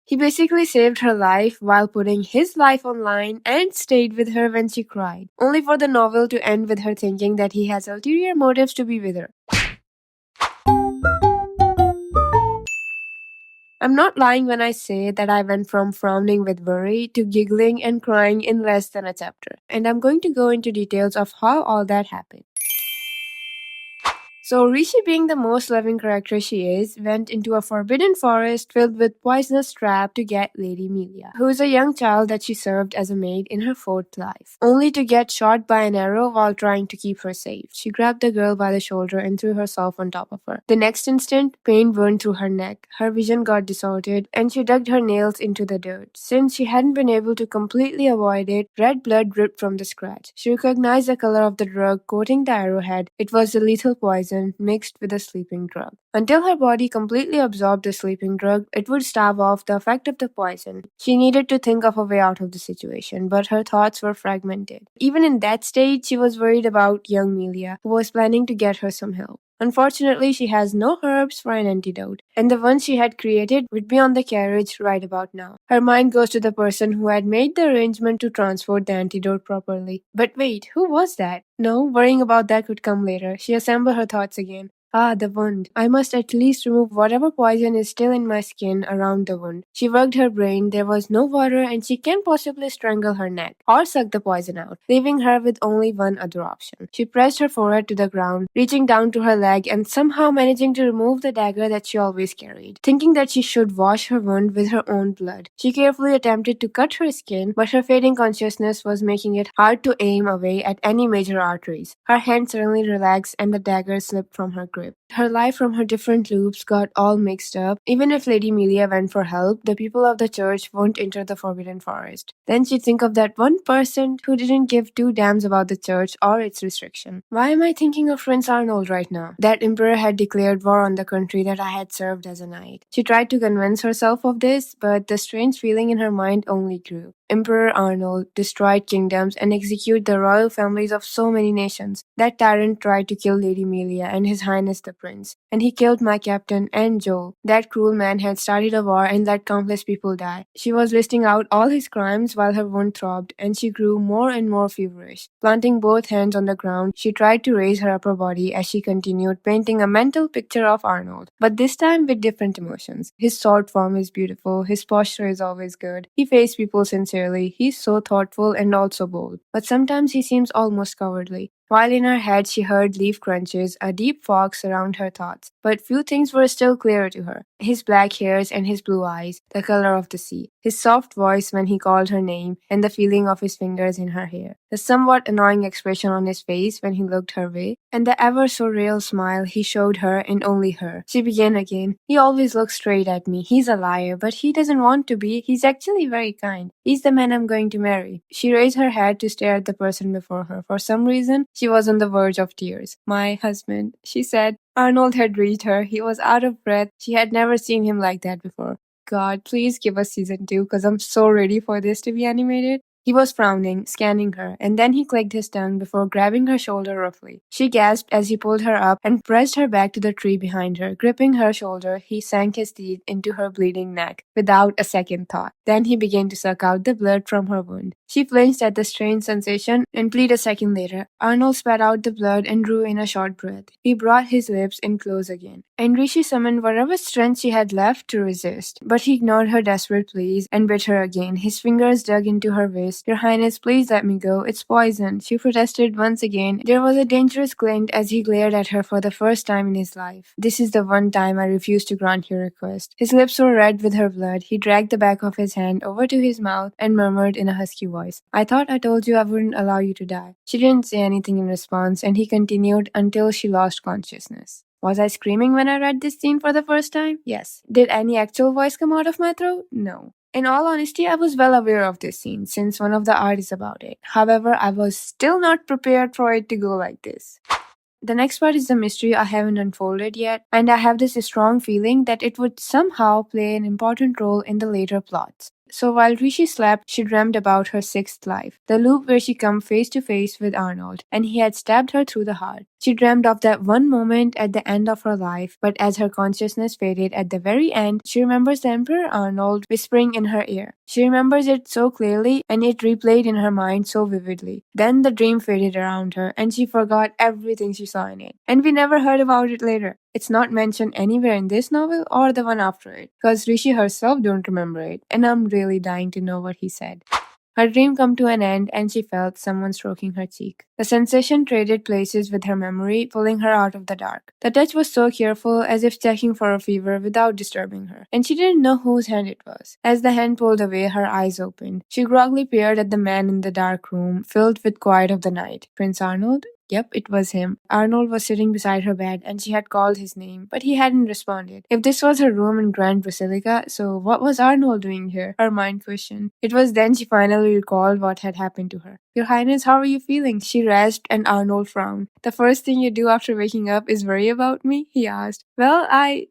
He basically saved her life while putting his life online and stayed with her when she cried, only for the novel to end with her thinking that he has ulterior motives to be with her. I'm not lying when I say that I went from frowning with worry to giggling and crying in less than a chapter, and I'm going to go into details of how all that happened. So Rishi, being the most loving character she is, went into a forbidden forest filled with poisonous trap to get Lady Melia, who is a young child that she served as a maid in her fourth life, only to get shot by an arrow while trying to keep her safe. She grabbed the girl by the shoulder and threw herself on top of her. The next instant, pain burned through her neck, her vision got distorted, and she dug her nails into the dirt. Since she hadn't been able to completely avoid it, red blood dripped from the scratch. She recognized the color of the drug coating the arrowhead. It was the lethal poison mixed with a sleeping drug. Until her body completely absorbed the sleeping drug, it would stave off the effect of the poison. She needed to think of a way out of the situation, but her thoughts were fragmented. Even in that stage, she was worried about young Melia, who was planning to get her some help. Unfortunately, she has no herbs for an antidote, and the one she had created would be on the carriage right about now. Her mind goes to the person who had made the arrangement to transport the antidote properly. But wait, who was that? No, worrying about that could come later. She assembled her thoughts again. Ah, the wound. I must at least remove whatever poison is still in my skin around the wound. She worked her brain. There was no water and she can't possibly strangle her neck or suck the poison out, leaving her with only one other option. She pressed her forehead to the ground, reaching down to her leg and somehow managing to remove the dagger that she always carried. Thinking that she should wash her wound with her own blood, she carefully attempted to cut her skin, but her fading consciousness was making it hard to aim away at any major arteries. Her hand suddenly relaxed and the dagger slipped from her grip. Her life from her different loops got all mixed up. Even if Lady Melia went for help, the people of the church won't enter the Forbidden Forest. Then she'd think of that one person who didn't give two damns about the church or its restriction. Why am I thinking of Prince Arnold right now? That emperor had declared war on the country that I had served as a knight. She tried to convince herself of this, but the strange feeling in her mind only grew. Emperor Arnold destroyed kingdoms and executed the royal families of so many nations. That tyrant tried to kill Lady Melia and His Highness the Prince, and he killed my captain and Joel. That cruel man had started a war and let countless people die. She was listing out all his crimes while her wound throbbed, and she grew more and more feverish. Planting both hands on the ground, she tried to raise her upper body as she continued painting a mental picture of Arnold, but this time with different emotions. His sword form is beautiful, his posture is always good, he faced people sincerely. He's so thoughtful and also bold, but sometimes he seems almost cowardly. While in her head she heard leaf crunches, a deep fog surround her thoughts, but few things were still clear to her. His black hairs and his blue eyes, the color of the sea, his soft voice when he called her name, and the feeling of his fingers in her hair, the somewhat annoying expression on his face when he looked her way, and the ever so real smile he showed her and only her. She began again. He always looks straight at me. He's a liar, but he doesn't want to be. He's actually very kind. He's the man I'm going to marry. She raised her head to stare at the person before her. For some reason, she was on the verge of tears. My husband, she said. Arnold had reached her. He was out of breath. She had never seen him like that before. God, please give us season 2 because I'm so ready for this to be animated. He was frowning, scanning her, and then he clicked his tongue before grabbing her shoulder roughly. She gasped as he pulled her up and pressed her back to the tree behind her. Gripping her shoulder, he sank his teeth into her bleeding neck without a second thought. Then he began to suck out the blood from her wound. She flinched at the strange sensation and pleaded a second later. Arnold spat out the blood and drew in a short breath. He brought his lips in close again, and Rishi summoned whatever strength she had left to resist. But he ignored her desperate pleas and bit her again. His fingers dug into her waist. Your Highness, please let me go. It's poison. She protested once again. There was a dangerous glint as he glared at her for the first time in his life. This is the one time I refuse to grant your request. His lips were red with her blood. He dragged the back of his hand over to his mouth and murmured in a husky voice, I thought I told you I wouldn't allow you to die. She didn't say anything in response, and he continued until she lost consciousness. Was I screaming when I read this scene for the first time? Yes. Did any actual voice come out of my throat? No. In all honesty, I was well aware of this scene since one of the art is about it. However, I was still not prepared for it to go like this. The next part is the mystery I haven't unfolded yet, and I have this strong feeling that it would somehow play an important role in the later plots. So while Rishi slept, she dreamed about her sixth life, the loop where she come face to face with Arnold, and he had stabbed her through the heart. She dreamed of that one moment at the end of her life, but as her consciousness faded at the very end, she remembers the Emperor Arnold whispering in her ear. She remembers it so clearly, and it replayed in her mind so vividly. Then the dream faded around her, and she forgot everything she saw in it. And we never heard about it later. It's not mentioned anywhere in this novel or the one after it, because Rishi herself don't remember it, and I'm really dying to know what he said. Her dream come to an end and she felt someone stroking her cheek. The sensation traded places with her memory, pulling her out of the dark. The touch was so careful, as if checking for a fever without disturbing her, and she didn't know whose hand it was. As the hand pulled away, her eyes opened. She groggily peered at the man in the dark room, filled with quiet of the night. Prince Arnold? Yep, it was him. Arnold was sitting beside her bed and she had called his name, but he hadn't responded. If this was her room in Grand Basilica, so what was Arnold doing here? Her mind questioned. It was then she finally recalled what had happened to her. Your Highness, how are you feeling? She rasped, and Arnold frowned. The first thing you do after waking up is worry about me? He asked. Well,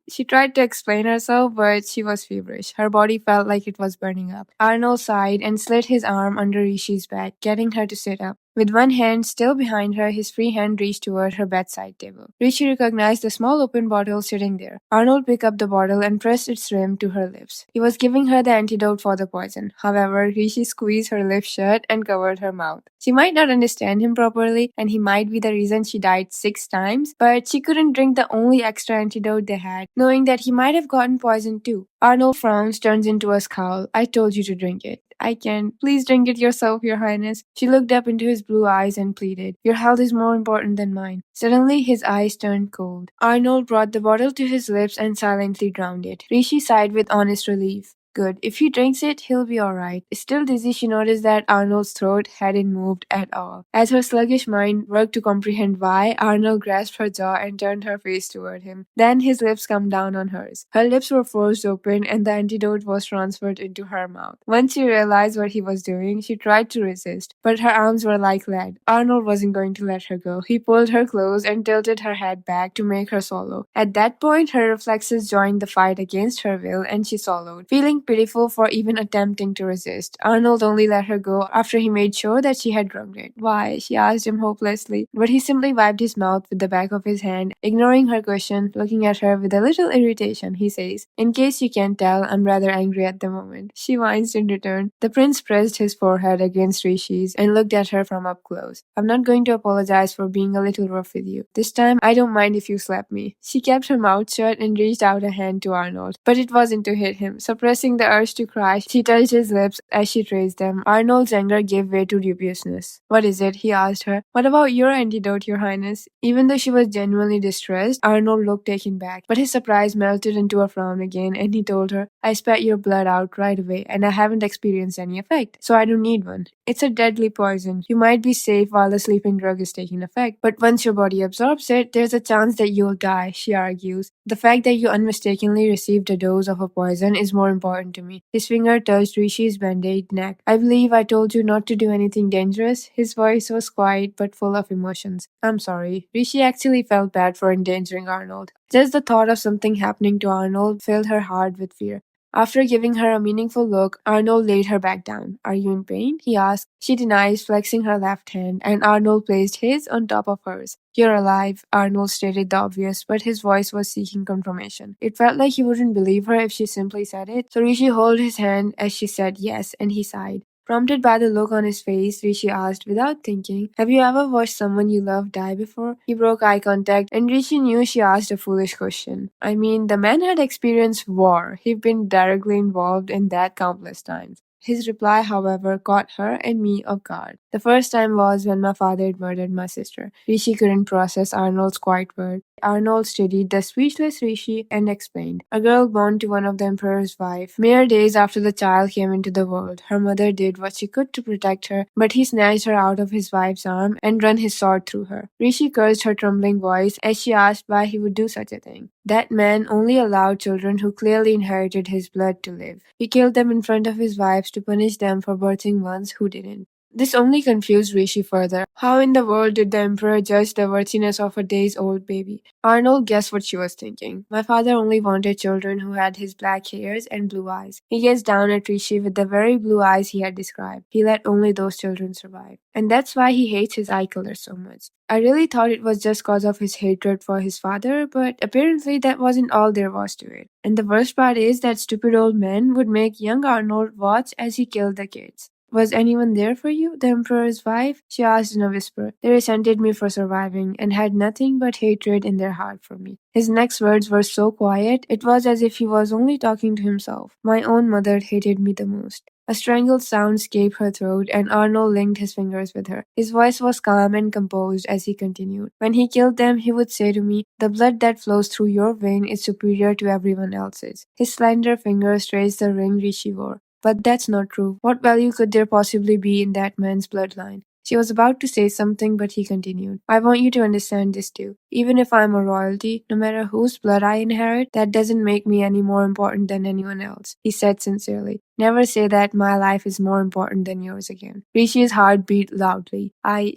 She tried to explain herself, but she was feverish. Her body felt like it was burning up. Arnold sighed and slid his arm under Rishi's back, getting her to sit up. With one hand still behind her, his free hand reached toward her bedside table. Rishi recognized the small open bottle sitting there. Arnold picked up the bottle and pressed its rim to her lips. He was giving her the antidote for the poison. However, Rishi squeezed her lips shut and covered her mouth. She might not understand him properly, and he might be the reason she died 6 times, but she couldn't drink the only extra antidote they had, knowing that he might have gotten poisoned too. Arnold frowns, turns into a scowl. I told you to drink it. I can. Please drink it yourself, Your Highness. She looked up into his blue eyes and pleaded. Your health is more important than mine. Suddenly, his eyes turned cold. Arnold brought the bottle to his lips and silently drowned it. Rishi sighed with honest relief. Good. If he drinks it, he'll be alright. Still dizzy, she noticed that Arnold's throat hadn't moved at all. As her sluggish mind worked to comprehend why, Arnold grasped her jaw and turned her face toward him. Then his lips come down on hers. Her lips were forced open and the antidote was transferred into her mouth. Once she realized what he was doing, she tried to resist, but her arms were like lead. Arnold wasn't going to let her go. He pulled her close and tilted her head back to make her swallow. At that point, her reflexes joined the fight against her will and she swallowed, feeling pitiful for even attempting to resist. Arnold only let her go after he made sure that she had drunk it. Why? She asked him hopelessly, but he simply wiped his mouth with the back of his hand, ignoring her question, looking at her with a little irritation. He says, in case you can't tell, I'm rather angry at the moment. She whines in return. The prince pressed his forehead against Rishi's and looked at her from up close. I'm not going to apologize for being a little rough with you. This time, I don't mind if you slap me. She kept her mouth shut and reached out a hand to Arnold, but it wasn't to hit him. Suppressing the urge to cry, she touched his lips as she raised them. Arnold's anger gave way to dubiousness. What is it? He asked her. What about your antidote, Your Highness? Even though she was genuinely distressed, Arnold looked taken back, but his surprise melted into a frown again, and he told her, I spat your blood out right away, and I haven't experienced any effect, so I don't need one. It's a deadly poison. You might be safe while the sleeping drug is taking effect, but once your body absorbs it, there's a chance that you'll die, she argues. The fact that you unmistakably received a dose of a poison is more important to me. His finger touched Rishi's band-aid neck. I believe I told you not to do anything dangerous. His voice was quiet but full of emotions. I'm sorry. Rishi actually felt bad for endangering Arnold. Just the thought of something happening to Arnold filled her heart with fear. After giving her a meaningful look, Arnold laid her back down. Are you in pain? He asked. She denies, flexing her left hand, and Arnold placed his on top of hers. You're alive, Arnold stated the obvious, but his voice was seeking confirmation. It felt like he wouldn't believe her if she simply said it, so Rishi held his hand as she said yes, and he sighed. Prompted by the look on his face, Rishi asked without thinking, have you ever watched someone you love die before? He broke eye contact, and Rishi knew she asked a foolish question. I mean, the man had experienced war. He'd been directly involved in that countless times. His reply, however, caught her and me off guard. The first time was when my father had murdered my sister. Rishi couldn't process Arnold's quiet word. Arnold studied the speechless Rishi and explained, a girl born to one of the emperor's wife. Mere days after the child came into the world, her mother did what she could to protect her, but he snatched her out of his wife's arm and ran his sword through her. Rishi cursed her trembling voice as she asked why he would do such a thing. That man only allowed children who clearly inherited his blood to live. He killed them in front of his wives to punish them for birthing ones who didn't. This only confused Rishi further. How in the world did the Emperor judge the worthiness of a days-old baby? Arnold guessed what she was thinking. My father only wanted children who had his black hairs and blue eyes. He gazed down at Rishi with the very blue eyes he had described. He let only those children survive. And that's why he hates his eye color so much. I really thought it was just cause of his hatred for his father, but apparently that wasn't all there was to it. And the worst part is that stupid old man would make young Arnold watch as he killed the kids. Was anyone there for you, the Emperor's wife? She asked in a whisper. They resented me for surviving and had nothing but hatred in their heart for me. His next words were so quiet, it was as if he was only talking to himself. My own mother hated me the most. A strangled sound escaped her throat, and Arnold linked his fingers with her. His voice was calm and composed as he continued. When he killed them, he would say to me, "The blood that flows through your vein is superior to everyone else's." His slender fingers traced the ring Rishi wore. But that's not true. What value could there possibly be in that man's bloodline? She was about to say something, but he continued. I want you to understand this too. Even if I'm a royalty, no matter whose blood I inherit, that doesn't make me any more important than anyone else, he said sincerely. Never say that my life is more important than yours again. Rishi's heart beat loudly.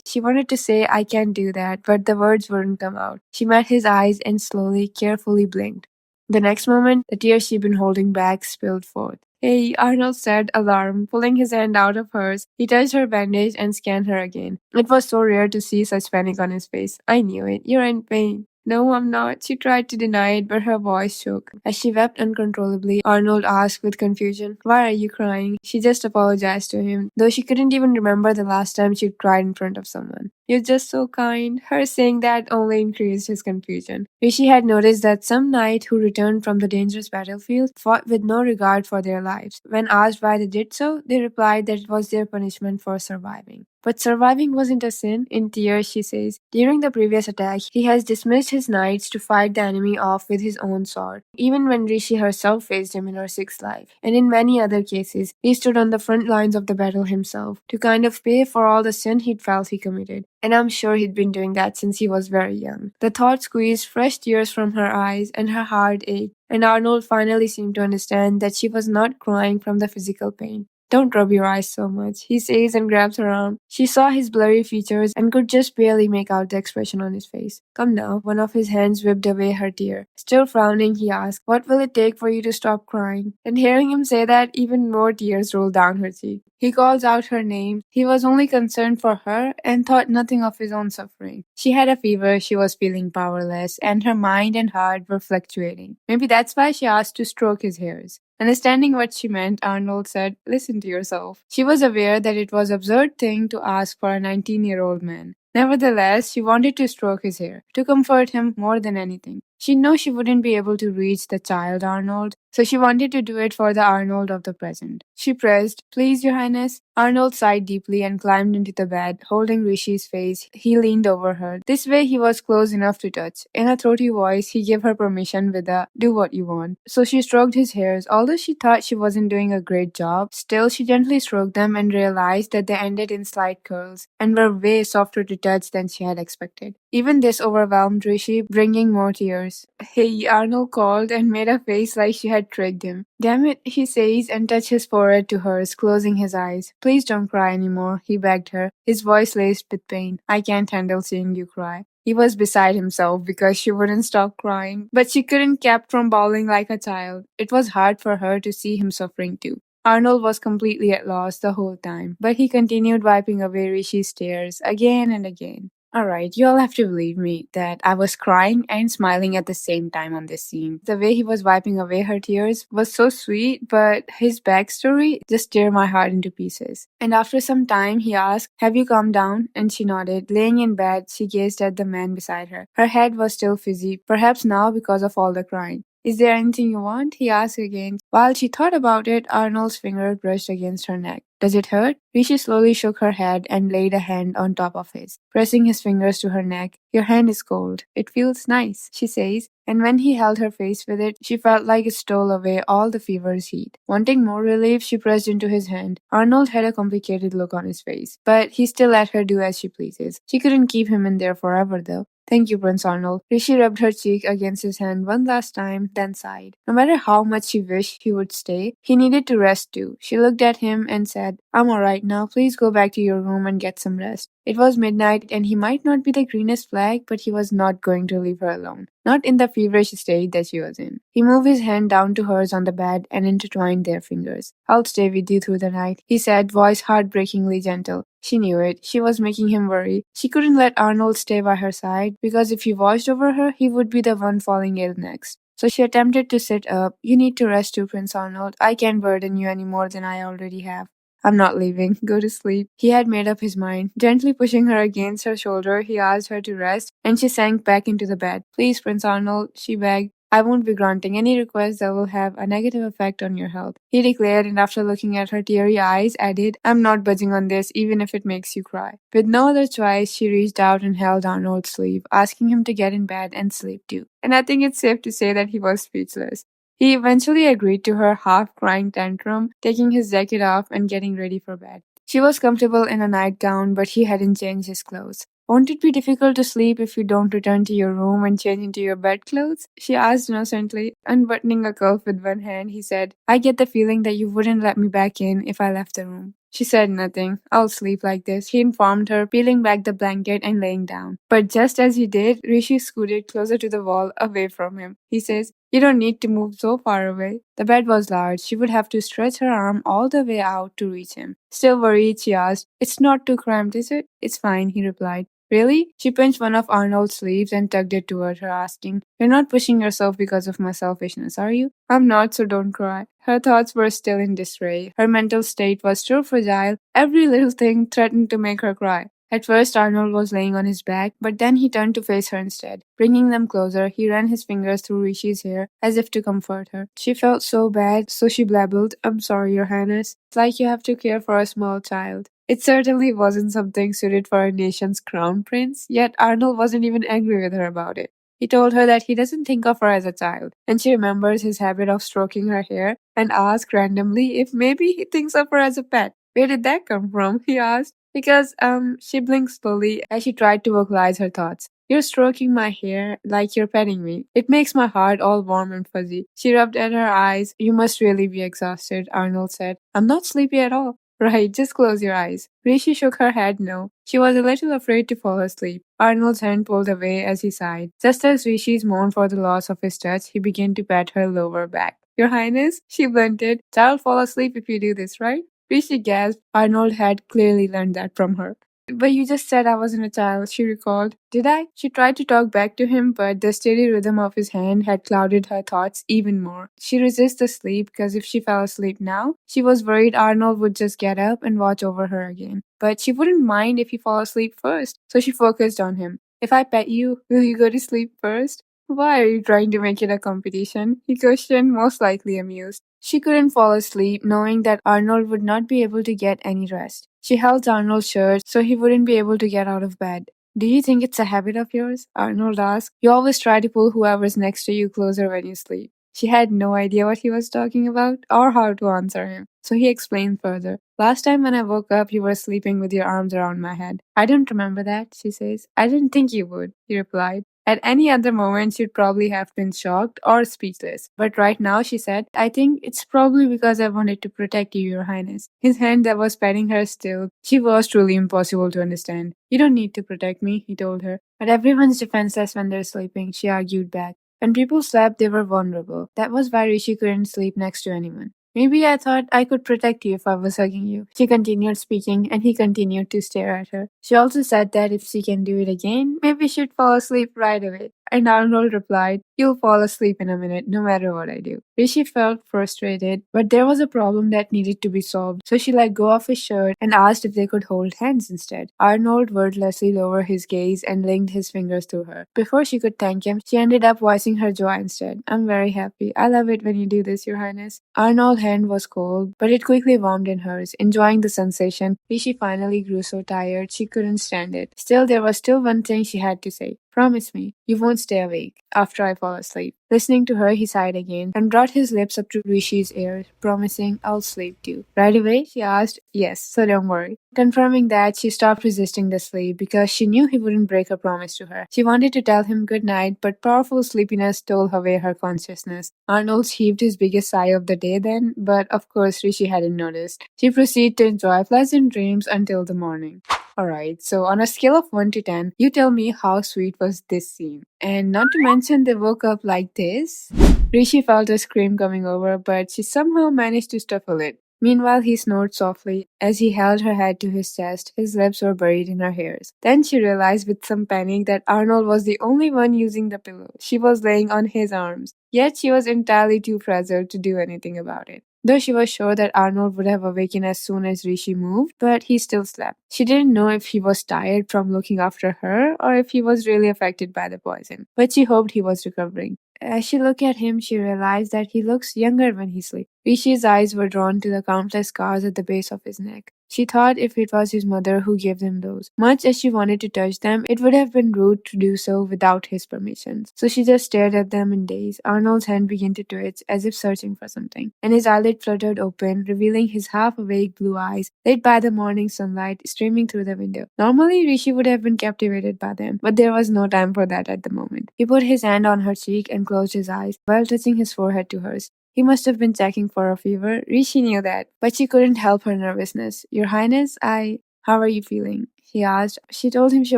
She wanted to say I can't do that, but the words wouldn't come out. She met his eyes and slowly, carefully blinked. The next moment, the tears she'd been holding back spilled forth. Hey, Arnold said, alarmed, pulling his hand out of hers. He touched her bandage and scanned her again. It was so rare to see such panic on his face. I knew it. You're in pain. No, I'm not. She tried to deny it, but her voice shook. As she wept uncontrollably, Arnold asked with confusion, Why are you crying? She just apologized to him, though she couldn't even remember the last time she'd cried in front of someone. You're just so kind. Her saying that only increased his confusion. Rishi had noticed that some knight who returned from the dangerous battlefield fought with no regard for their lives. When asked why they did so, they replied that it was their punishment for surviving. But surviving wasn't a sin. In tears, she says, during the previous attack, he has dismissed his knights to fight the enemy off with his own sword, even when Rishi herself faced him in her sixth life. And in many other cases, he stood on the front lines of the battle himself, to kind of pay for all the sin he'd felt he committed. And I'm sure he'd been doing that since he was very young. The thought squeezed fresh tears from her eyes, and her heart ached, and Arnold finally seemed to understand that she was not crying from the physical pain. Don't rub your eyes so much, he says and grabs her arm. She saw his blurry features and could just barely make out the expression on his face. Come now, one of his hands whipped away her tear. Still frowning, he asked, What will it take for you to stop crying? And hearing him say that, even more tears rolled down her cheek. He calls out her name. He was only concerned for her and thought nothing of his own suffering. She had a fever, she was feeling powerless, and her mind and heart were fluctuating. Maybe that's why she asked to stroke his hairs. Understanding what she meant, Arnold said, Listen to yourself. She was aware that it was an absurd thing to ask for a 19-year-old man. Nevertheless, she wanted to stroke his hair, to comfort him more than anything. She knew she wouldn't be able to reach the child Arnold, so she wanted to do it for the Arnold of the present. She pressed, Please, Your Highness. Arnold sighed deeply and climbed into the bed, holding Rishi's face. He leaned over her. This way he was close enough to touch. In a throaty voice, he gave her permission with a, Do what you want. So she stroked his hairs. Although she thought she wasn't doing a great job, still she gently stroked them and realized that they ended in slight curls and were way softer to touch than she had expected. Even this overwhelmed Rishi, bringing more tears. Hey, Arnold called and made a face like she had tricked him. Damn it, he says and touched his forehead to hers, closing his eyes. Please don't cry anymore, he begged her, his voice laced with pain. I can't handle seeing you cry. He was beside himself because she wouldn't stop crying, but she couldn't keep from bawling like a child. It was hard for her to see him suffering too. Arnold was completely at loss the whole time, but he continued wiping away Rishi's tears again and again. Alright, you all have to believe me that I was crying and smiling at the same time on this scene. The way he was wiping away her tears was so sweet, but his backstory just tear my heart into pieces. And after some time, he asked, Have you calmed down? And she nodded. Laying in bed, she gazed at the man beside her. Her head was still fizzy, perhaps now because of all the crying. Is there anything you want? He asked again. While she thought about it, Arnold's finger brushed against her neck. Does it hurt? Rishi slowly shook her head and laid a hand on top of his, pressing his fingers to her neck. Your hand is cold. It feels nice, she says, and when he held her face with it, she felt like it stole away all the fever's heat. Wanting more relief, she pressed into his hand. Arnold had a complicated look on his face, but he still let her do as she pleases. She couldn't keep him in there forever, though. Thank you, Prince Arnold. Rishi rubbed her cheek against his hand one last time, then sighed. No matter how much she wished he would stay, he needed to rest too. She looked at him and said, I'm alright now. Please go back to your room and get some rest. It was midnight, and he might not be the greenest flag, but he was not going to leave her alone. Not in the feverish state that she was in. He moved his hand down to hers on the bed and intertwined their fingers. I'll stay with you through the night, he said, voice heartbreakingly gentle. She knew it. She was making him worry. She couldn't let Arnold stay by her side, because if he watched over her, he would be the one falling ill next. So she attempted to sit up. You need to rest too, Prince Arnold. I can't burden you any more than I already have. I'm not leaving. Go to sleep. He had made up his mind. Gently pushing her against her shoulder, he asked her to rest, and she sank back into the bed. Please, Prince Arnold, she begged. I won't be granting any request that will have a negative effect on your health, he declared, and after looking at her teary eyes, added, I'm not budging on this, even if it makes you cry. With no other choice, she reached out and held Arnold's sleeve, asking him to get in bed and sleep too. And I think it's safe to say that he was speechless. He eventually agreed to her half-crying tantrum, taking his jacket off and getting ready for bed. She was comfortable in a nightgown, but he hadn't changed his clothes. Won't it be difficult to sleep if you don't return to your room and change into your bedclothes? She asked innocently. Unbuttoning a cuff with one hand, he said, I get the feeling that you wouldn't let me back in if I left the room. She said nothing. I'll sleep like this, he informed her, peeling back the blanket and laying down. But just as he did, Rishi scooted closer to the wall, away from him. He says, you don't need to move so far away. The bed was large. She would have to stretch her arm all the way out to reach him. Still worried, she asked, It's not too cramped, is it? It's fine, he replied. Really? She pinched one of Arnold's sleeves and tugged it toward her, asking, You're not pushing yourself because of my selfishness, are you? I'm not, so don't cry. Her thoughts were still in disarray. Her mental state was still fragile. Every little thing threatened to make her cry. At first, Arnold was laying on his back, but then he turned to face her instead. Bringing them closer, he ran his fingers through Rishi's hair as if to comfort her. She felt so bad, so she blabbled, I'm sorry, Your Highness. It's like you have to care for a small child. It certainly wasn't something suited for a nation's crown prince, yet Arnold wasn't even angry with her about it. He told her that he doesn't think of her as a child, and she remembers his habit of stroking her hair and asked randomly if maybe he thinks of her as a pet. Where did that come from? He asked. Because, she blinked slowly as she tried to vocalize her thoughts. You're stroking my hair like you're petting me. It makes my heart all warm and fuzzy. She rubbed at her eyes. You must really be exhausted, Arnold said. I'm not sleepy at all. Right, just close your eyes. Rishi shook her head no. She was a little afraid to fall asleep. Arnold's hand pulled away as he sighed. Just as Rishi's mourned for the loss of his touch, he began to pat her lower back. Your Highness, she blunted, I'll fall asleep if you do this, right? Rishi gasped. Arnold had clearly learned that from her. But you just said I wasn't a child, she recalled. Did I? She tried to talk back to him, but the steady rhythm of his hand had clouded her thoughts even more. She resisted sleep because if she fell asleep now, she was worried Arnold would just get up and watch over her again. But she wouldn't mind if he fell asleep first, so she focused on him. If I pet you, will you go to sleep first? Why are you trying to make it a competition? He questioned, most likely amused. She couldn't fall asleep, knowing that Arnold would not be able to get any rest. She held Arnold's shirt so he wouldn't be able to get out of bed. Do you think it's a habit of yours? Arnold asked. You always try to pull whoever's next to you closer when you sleep. She had no idea what he was talking about or how to answer him, so he explained further. Last time when I woke up, you were sleeping with your arms around my head. I don't remember that, she says. I didn't think you would, he replied. At any other moment, she'd probably have been shocked or speechless. But right now, she said, I think it's probably because I wanted to protect you, Your Highness. His hand that was patting her still. She was truly impossible to understand. You don't need to protect me, he told her. But everyone's defenseless when they're sleeping, she argued back. When people slept, they were vulnerable. That was why Rishi couldn't sleep next to anyone. Maybe I thought I could protect you if I was hugging you. She continued speaking, and he continued to stare at her. She also said that if she can do it again, maybe she'd fall asleep right away. And Arnold replied, You'll fall asleep in a minute, no matter what I do. Rishi felt frustrated, but there was a problem that needed to be solved, so she let go of his shirt and asked if they could hold hands instead. Arnold wordlessly lowered his gaze and linked his fingers through her. Before she could thank him, she ended up voicing her joy instead. I'm very happy. I love it when you do this, Your Highness. Arnold's hand was cold, but it quickly warmed in hers. Enjoying the sensation, Rishi finally grew so tired she couldn't stand it. Still, there was still one thing she had to say. Promise me, you won't stay awake after I fall asleep. Listening to her, he sighed again and brought his lips up to Rishi's ear, promising, I'll sleep too. Right away, she asked, Yes, so don't worry. Confirming that, she stopped resisting the sleep because she knew he wouldn't break her promise to her. She wanted to tell him good night, but powerful sleepiness stole away her consciousness. Arnold heaved his biggest sigh of the day then, but of course Rishi hadn't noticed. She proceeded to enjoy pleasant dreams until the morning. Alright, so on a scale of 1 to 10, you tell me how sweet was this scene. And not to mention they woke up like this. Rishi felt a scream coming over, but she somehow managed to stifle it. Meanwhile, he snored softly as he held her head to his chest. His lips were buried in her hairs. Then she realized with some panic that Arnold was the only one using the pillow. She was laying on his arms. Yet she was entirely too fragile to do anything about it. Though she was sure that Arnold would have awakened as soon as Rishi moved, but he still slept. She didn't know if he was tired from looking after her or if he was really affected by the poison, but she hoped he was recovering. As she looked at him, she realized that he looks younger when he sleeps. Rishi's eyes were drawn to the countless scars at the base of his neck. She thought if it was his mother who gave them those, much as she wanted to touch them, it would have been rude to do so without his permission. So she just stared at them in daze. Arnold's hand began to twitch as if searching for something, and his eyelid fluttered open, revealing his half-awake blue eyes, lit by the morning sunlight streaming through the window. Normally, Rishi would have been captivated by them, but there was no time for that at the moment. He put his hand on her cheek and closed his eyes, while touching his forehead to hers. He must have been checking for a fever. Rishi knew that, but she couldn't help her nervousness. Your Highness, How are you feeling? He asked. She told him she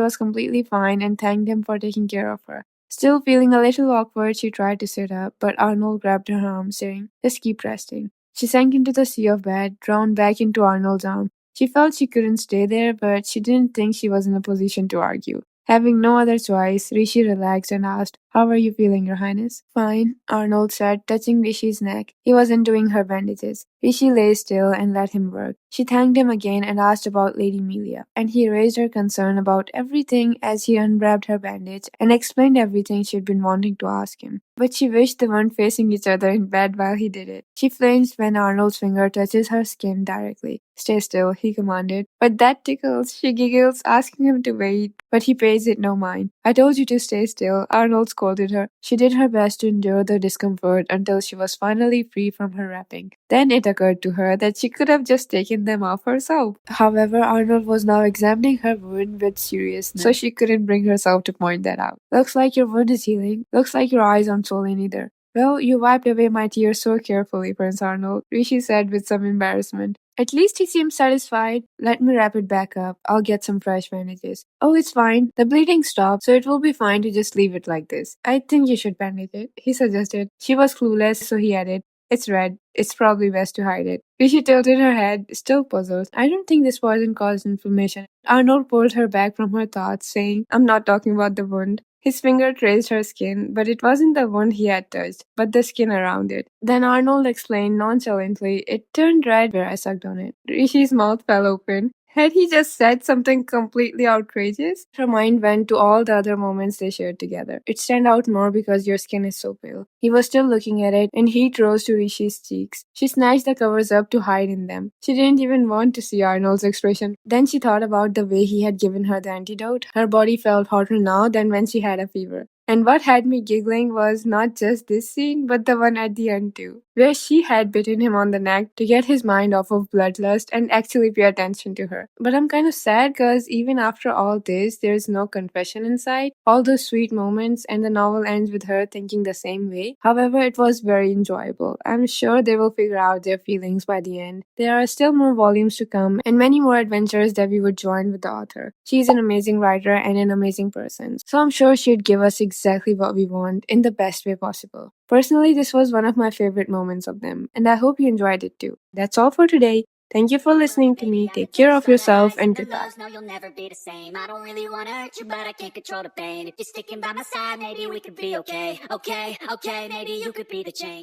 was completely fine and thanked him for taking care of her. Still feeling a little awkward, she tried to sit up, but Arnold grabbed her arm, saying, Just keep resting. She sank into the sea of bed, drawn back into Arnold's arm. She felt she couldn't stay there, but she didn't think she was in a position to argue. Having no other choice, Rishi relaxed and asked, How are you feeling, Your Highness? Fine, Arnold said, touching Rishi's neck. He was undoing her bandages. Rishi lay still and let him work. She thanked him again and asked about Lady Melia, and he raised her concern about everything as he unwrapped her bandage and explained everything she'd been wanting to ask him. But she wished they weren't facing each other in bed while he did it. She flinched when Arnold's finger touches her skin directly. Stay still, he commanded. But that tickles, she giggles, asking him to wait, but he pays it no mind. I told you to stay still, Arnold scolded her. She did her best to endure the discomfort until she was finally free from her wrapping. Then it occurred to her that she could have just taken them off herself. However, Arnold was now examining her wound with seriousness, so she couldn't bring herself to point that out. Looks like your wound is healing. Looks like your eyes aren't swollen either. Well, you wiped away my tears so carefully, Prince Arnold, Rishi said with some embarrassment. At least he seemed satisfied. Let me wrap it back up. I'll get some fresh bandages. Oh, it's fine. The bleeding stopped, so it will be fine to just leave it like this. I think you should bandage it, he suggested. She was clueless, so he added, It's red. It's probably best to hide it. Rishi tilted her head, still puzzled. I don't think this poison caused inflammation. Arnold pulled her back from her thoughts, saying, I'm not talking about the wound. His finger traced her skin, but it wasn't the wound he had touched, but the skin around it. Then Arnold explained nonchalantly, It turned red where I sucked on it. Rishi's mouth fell open. Had he just said something completely outrageous? Her mind went to all the other moments they shared together. It stand out more because your skin is so pale. He was still looking at it, and heat rose to Rishi's cheeks. She snatched the covers up to hide in them. She didn't even want to see Arnold's expression. Then she thought about the way he had given her the antidote. Her body felt hotter now than when she had a fever. And what had me giggling was not just this scene, but the one at the end too, where she had bitten him on the neck to get his mind off of bloodlust and actually pay attention to her. But I'm kind of sad because even after all this, there's no confession in sight. All those sweet moments, and the novel ends with her thinking the same way. However, it was very enjoyable. I'm sure they will figure out their feelings by the end. There are still more volumes to come, and many more adventures that we would join with the author. She's an amazing writer and an amazing person, so I'm sure she'd give us exactly what we want in the best way possible. Personally, this was one of my favorite moments of them, and I hope you enjoyed it too. That's all for today. Thank you for listening to me. Take care of yourself and goodbye. No, you'll never be the same. I don't really wanna hurt you, but I can't control the pain. If you're sticking by my side, maybe we could be okay. Okay, maybe you could be the change.